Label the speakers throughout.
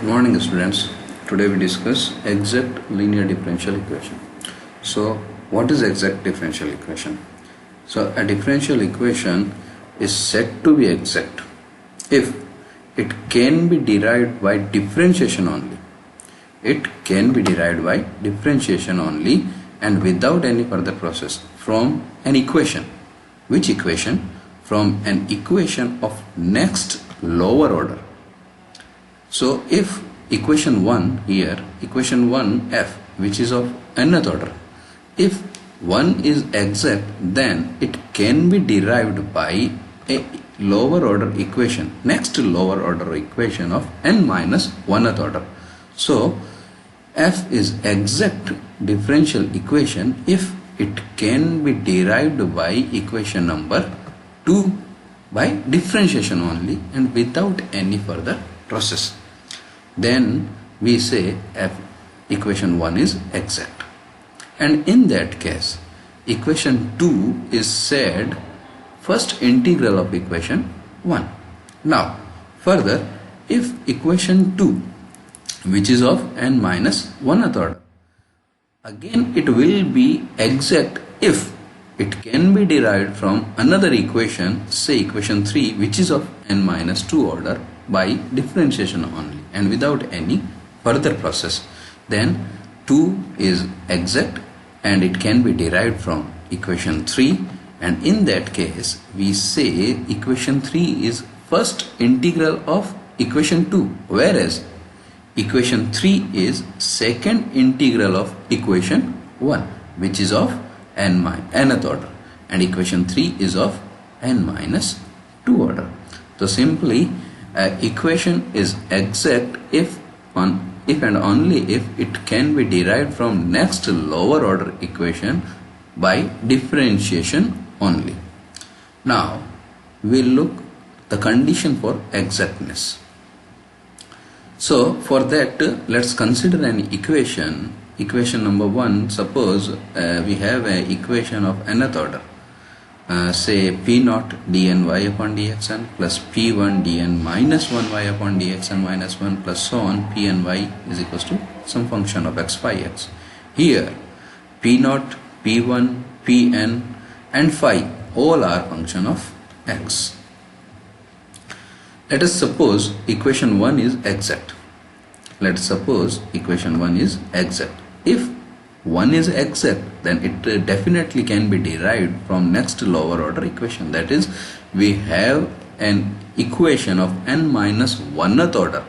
Speaker 1: Morning students. Today we discuss exact linear differential equation. So what is exact differential equation? So a differential equation is said to be exact if it can be derived by differentiation only. It can be derived by differentiation only and without any further process from an equation. Which equation? From an equation of next lower order. So if equation 1 here, equation 1f, which is of nth order, if 1 is exact, then it can be derived by a lower order equation, next lower order equation of n minus 1th order. So f is exact differential equation if it can be derived by equation number 2 by differentiation only and without any further process. Then we say equation 1 is exact, and in that case equation 2 is said first integral of equation 1. Now further, if equation 2, which is of n minus 1th order, again it will be exact if it can be derived from another equation, say equation 3, which is of n minus 2 order, by differentiation only and without any further process. Then 2 is exact and it can be derived from equation 3, and in that case we say equation 3 is first integral of equation 2, whereas equation 3 is second integral of equation 1, which is of nth order, and equation 3 is of n minus 2 order. So simply equation is exact if and only if it can be derived from next lower order equation by differentiation only. Now we'll look the condition for exactness. So for that, let's consider an equation number 1. Suppose we have an equation of nth order, say p naught dn y upon dxn plus p1 dn minus 1y upon dxn minus 1 plus so on, p and y is equals to some function of x phi x. Here p naught, p1, pn and phi all are function of x. Let us suppose equation 1 is exact. Let's suppose equation 1 is exact. If 1 is exact, then it definitely can be derived from next lower order equation. That is, we have an equation of n minus 1th order.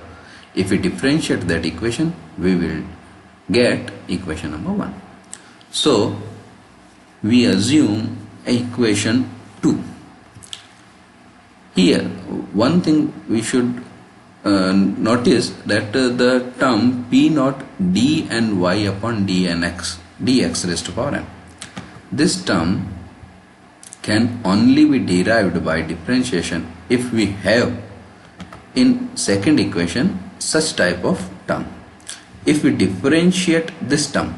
Speaker 1: If we differentiate that equation, we will get equation number 1. So we assume equation 2. Here one thing we should notice that the term p naught d and y upon dnx dx raised to power n, this term can only be derived by differentiation if we have in second equation such type of term. If we differentiate this term,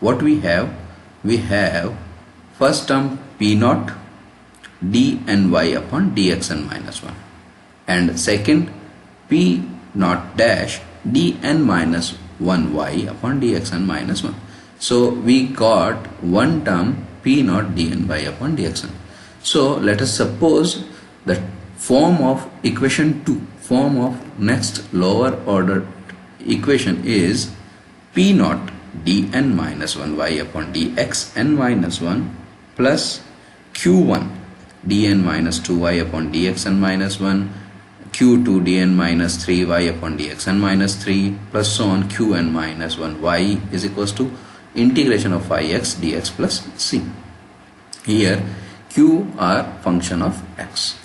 Speaker 1: what we have first term p naught d and y upon dxn minus 1, and second p naught dash dn minus 1y upon dxn minus 1. So we got one term p naught dn y upon dxn. So let us suppose the form of equation 2, form of next lower order equation is p naught dn minus 1y upon dxn minus 1 plus q1 dn minus 2y upon dxn minus 1, q2 dn minus 3y upon dxn minus 3 plus so on qn minus 1y is equals to integration of phi x dx plus c. Here q are function of x.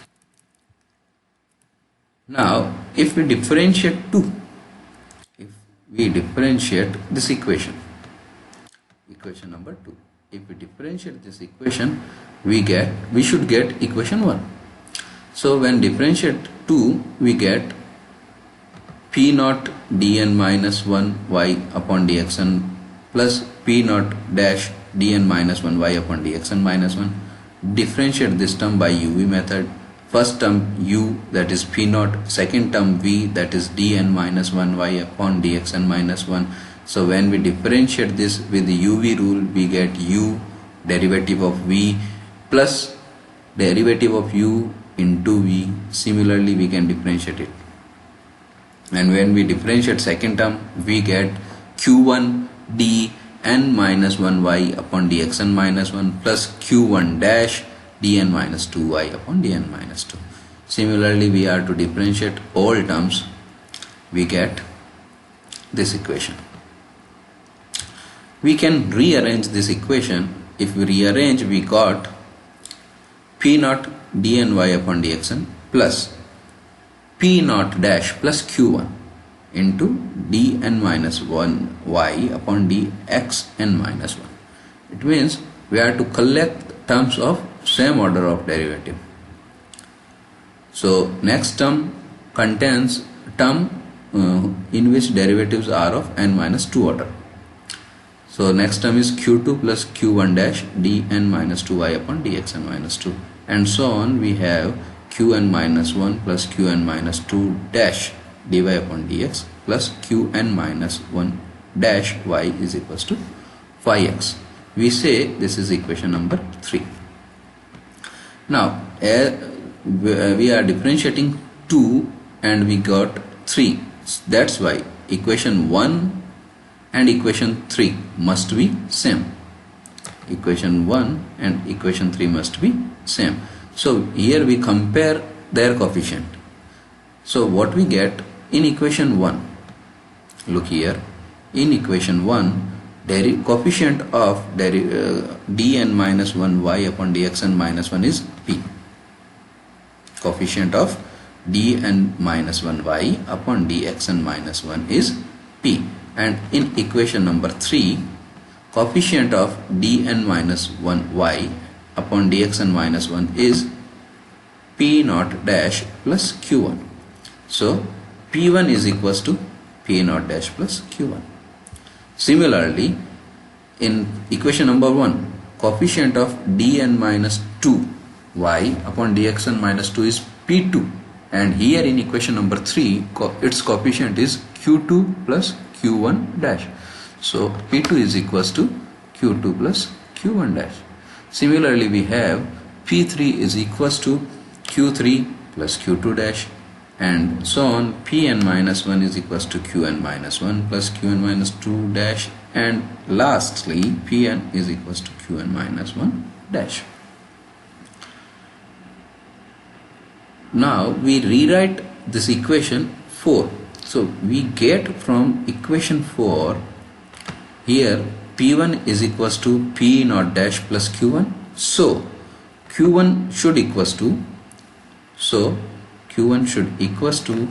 Speaker 1: Now if we differentiate this equation number 2, if we differentiate this equation, we should get equation 1. So when differentiate 2, we get p naught dn minus 1y upon dxn plus p naught dash dn minus 1y upon dxn minus 1. Differentiate this term by UV method. first term u, that is p naught, second term v, that is dn minus 1y upon dxn minus 1. So when we differentiate this with the uv rule, we get u derivative of v plus derivative of u into v. Similarly we can differentiate it, and when we differentiate second term, we get q1 dn minus 1y upon dxn minus 1 plus q1 dash dn minus 2y upon dn minus 2. Similarly we are to differentiate all terms, we get this equation. We can rearrange this equation. If we rearrange, we got p naught dny upon dxn plus p naught dash plus q1 into dn minus 1y upon dxn minus 1. It means we are to collect terms of same order of derivative. So next term contains term in which derivatives are of n minus 2 order. So next term is q2 plus q1 dash dn minus 2y upon dxn minus 2, and so on. We have qn minus 1 plus qn minus 2 dash dy upon dx plus qn minus 1 dash y is equals to 5x. We say this is equation number 3. Now we are differentiating 2 and we got 3. That's why equation 1 and equation 3 must be same. Equation 1 and equation 3 must be same. So here we compare their coefficient. So what we get in equation 1, look here, in equation 1 coefficient of dn minus 1y upon dxn minus 1 is p. Coefficient of dn minus 1y upon dxn minus 1 is p. And in equation number 3, coefficient of dn minus 1y upon dxn minus 1 is p naught dash plus q1. So p1 is equals to p naught dash plus q1. Similarly, in equation number 1, coefficient of dn minus 2y upon dxn minus 2 is p2, and here in equation number 3 its coefficient is q2 plus q1 dash. So p2 is equals to q2 plus q1 dash. Similarly we have p3 is equals to q3 plus q2 dash, and so on. Pn minus 1 is equals to qn minus 1 plus qn minus 2 dash, and lastly Pn is equals to qn minus 1 dash. Now we rewrite this equation 4. So we get from equation 4 here P1 is equals to P naught dash plus Q1. So Q1 should equals to, Q1 should equals to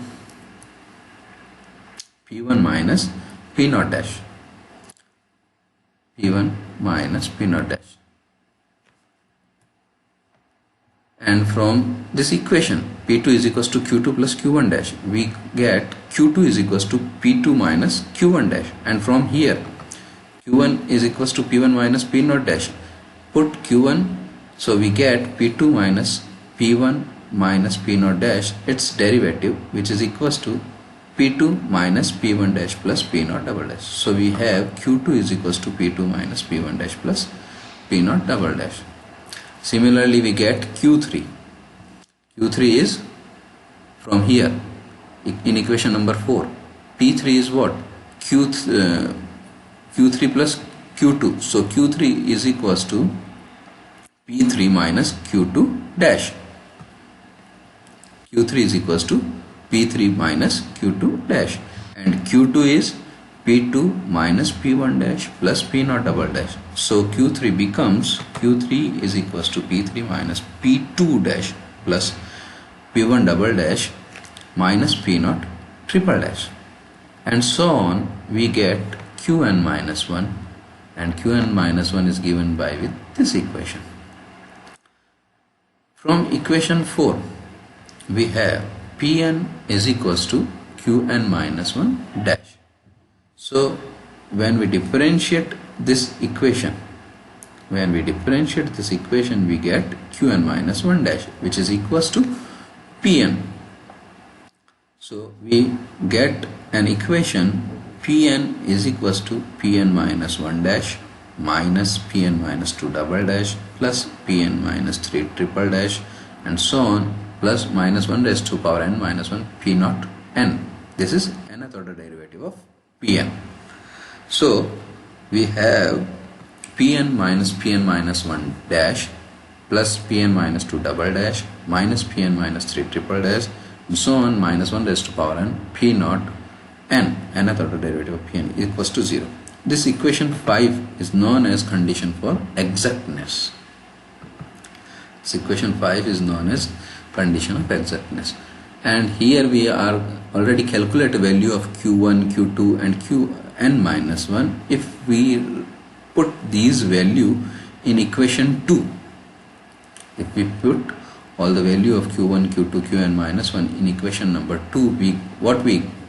Speaker 1: P1 minus P naught dash. P1 minus P naught dash. And from this equation P2 is equals to Q2 plus Q1 dash, we get Q2 is equals to P2 minus Q1 dash, and from here Q1 is equals to P1 minus P naught dash. Put Q1, so we get P2 minus P1 minus P naught dash, its derivative, which is equals to P2 minus P1 dash plus P naught double dash. So we have Q2 is equals to P2 minus P1 dash plus P naught double dash. Similarly we get Q3. Q3 is from here in equation number 4. P3 is what? Q3 plus Q2. So Q3 is equals to P3 minus Q2 dash. Q3 is equals to P3 minus Q2 dash, and Q2 is P2 minus P1 dash plus P naught double dash. So Q3 becomes, Q3 is equals to P3 minus P2 dash plus P1 double dash minus P naught triple dash, and so on. We get Qn minus 1, and Qn minus 1 is given by with this equation. From equation 4 we have Pn is equals to Qn minus 1 dash. So when we differentiate this equation, we get Qn minus 1 dash, which is equals to Pn. So we get an equation Pn is equals to Pn minus 1 dash minus Pn minus 2 double dash plus Pn minus 3 triple dash and so on, plus minus 1 raised to power n minus 1 P naught n. This is nth order derivative of Pn. So we have Pn minus 1 dash plus Pn minus 2 double dash minus Pn minus 3 triple dash and so on, minus 1 raised to power n P naught n, nth order derivative of Pn equals to 0. This equation 5 is known as condition for exactness. This equation 5 is known as condition of exactness. And here we are already calculate the value of q1, q2 and qn minus 1. If we put these value in equation 2, if we put all the value of q1, q2, qn minus 1 in equation number 2, we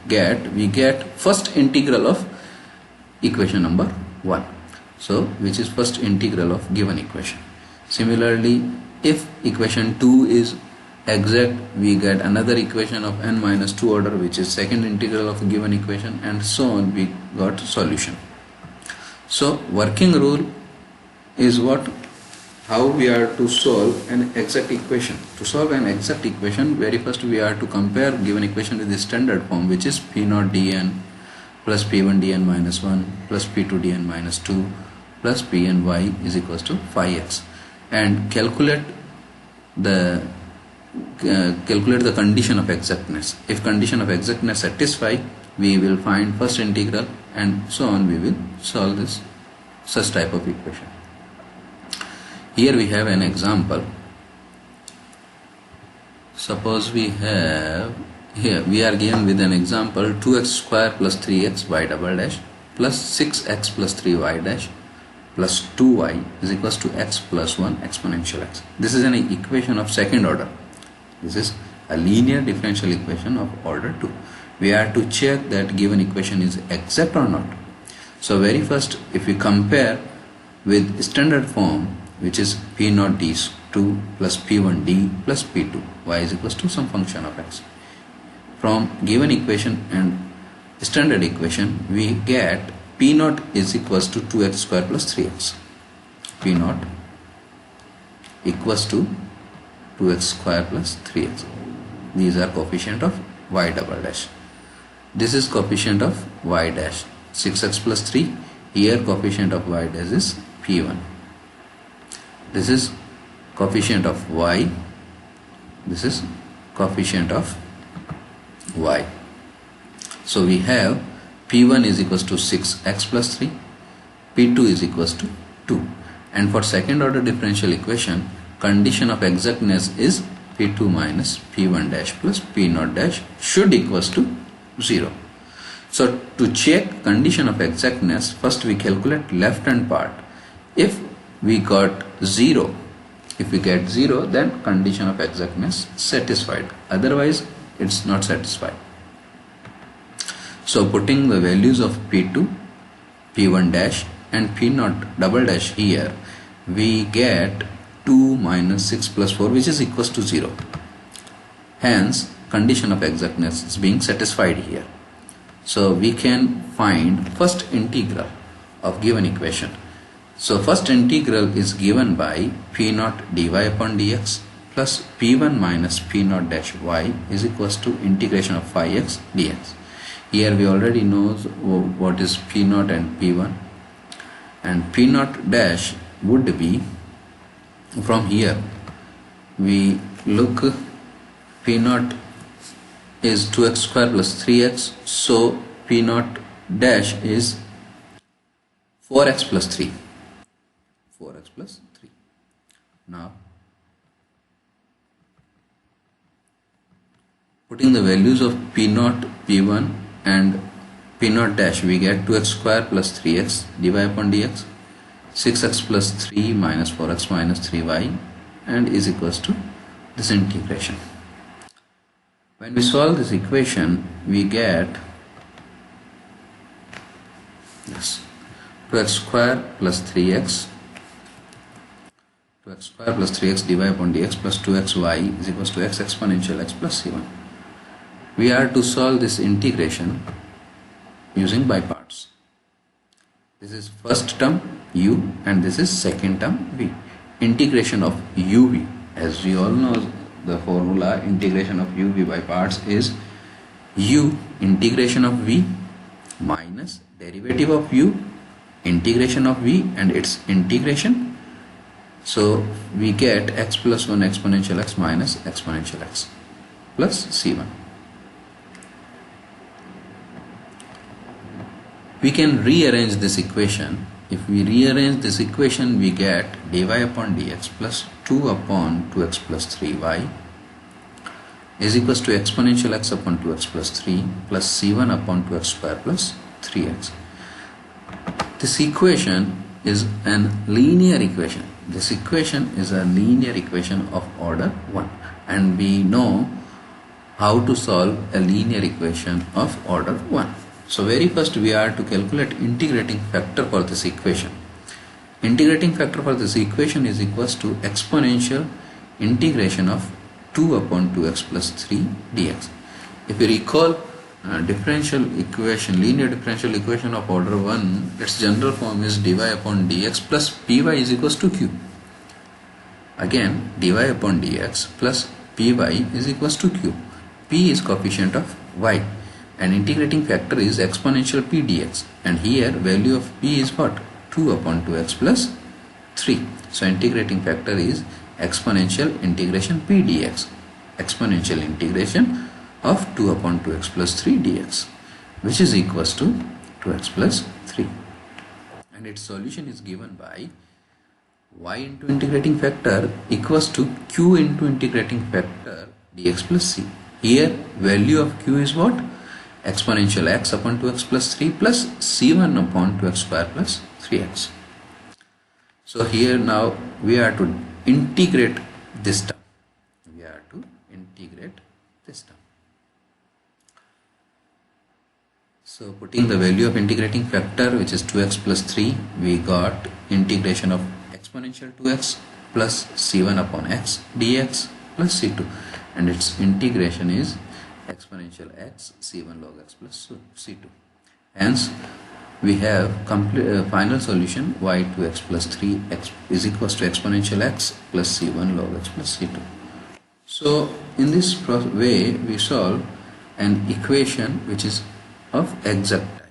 Speaker 1: get first integral of equation number 1. So which is first integral of given equation. Similarly, if equation 2 is exact, we get another equation of n minus 2 order, which is second integral of a given equation, and so on. We got solution. So working rule is how we are to solve an exact equation. To solve an exact equation, very first we are to compare given equation with the standard form, which is P naught dn plus P1 dn minus 1 plus P2 dn minus 2 plus Pny is equals to 5x, and calculate the condition of exactness. If condition of exactness satisfy, we will find first integral, and so on we will solve this such type of equation. Here we have an example. Suppose we are given with an example 2x square plus 3x y double dash plus 6x plus 3y dash plus 2y is equals to x plus 1 exponential x. This is an equation of second order. This is a linear differential equation of order 2. We are to check that given equation is exact or not. So very first, if we compare with standard form, which is P naught d2 plus P1 d plus P2, y is equals to some function of x. From given equation and standard equation, we get P naught is equals to 2x square plus 3x. P naught equals to 2x square plus 3x. These are coefficient of y double dash. This is coefficient of y dash, 6x plus 3. Here coefficient of y dash is P1. This is coefficient of y. This is coefficient of y. So we have P1 is equals to 6x plus 3, P2 is equals to 2. And for second order differential equation, condition of exactness is P2 minus P1 dash plus P naught dash should equals to 0. So to check condition of exactness, first we calculate left hand part. If we got 0, then condition of exactness satisfied. Otherwise, it's not satisfied. So putting the values of P2, P1 dash and P naught double dash here, we get 2 minus 6 plus 4, which is equals to 0. Hence, condition of exactness is being satisfied here. So we can find first integral of given equation. So first integral is given by P naught dy upon dx plus P1 minus P naught dash y is equals to integration of 5x dx. Here we already know what is P naught and P1, and P naught dash would be, from here we look, P naught is 2x square plus 3x, so P naught dash is 4x plus 3. 4x plus 3. Now putting the values of P naught, P1 and P naught dash, we get 2x square plus 3x dy upon dx, 6x plus 3 minus 4x minus 3y, and is equals to this integration. When we solve this equation, we get this 2x square plus 3x, 2x square plus 3x dy upon dx plus 2xy is equals to x exponential x plus c1. We are to solve this integration using by parts. This is first term u and this is second term v. Integration of uv, as we all know the formula integration of uv by parts is u integration of v minus derivative of u integration of v and its integration. So we get x plus 1 exponential x minus exponential x plus c1. We can rearrange this equation. If we rearrange this equation, we get dy upon dx plus 2 upon 2x plus 3y is equals to exponential x upon 2x plus 3 plus c1 upon 2x square plus 3x. This equation is a linear equation. This equation is a linear equation of order 1, and we know how to solve a linear equation of order 1. So very first we are to calculate integrating factor for this equation. Integrating factor for this equation is equals to exponential integration of 2 upon 2x plus 3 dx. If you recall differential equation, linear differential equation of order 1, its general form is dy upon dx plus py is equals to q. Again dy upon dx plus py is equals to q. P is coefficient of y and integrating factor is exponential p dx, and here value of p is what? 2 upon 2x plus 3. So integrating factor is exponential integration p dx, exponential integration of 2 upon 2x plus 3 dx, which is equals to 2x plus 3, and its solution is given by y into integrating factor equals to q into integrating factor dx plus c. Here value of q is what? Exponential x upon 2x plus 3 plus c1 upon 2x square plus 3x. So here now we are to integrate this term. We are to integrate this term. So putting the value of integrating factor, which is 2x plus 3, we got integration of exponential 2x plus c1 upon x dx plus c2, and its integration is exponential x c1 log x plus c2. Hence we have final solution y to x plus 3 x is equals to exponential x plus c1 log x plus c2. So in this way we solve an equation which is of exact type.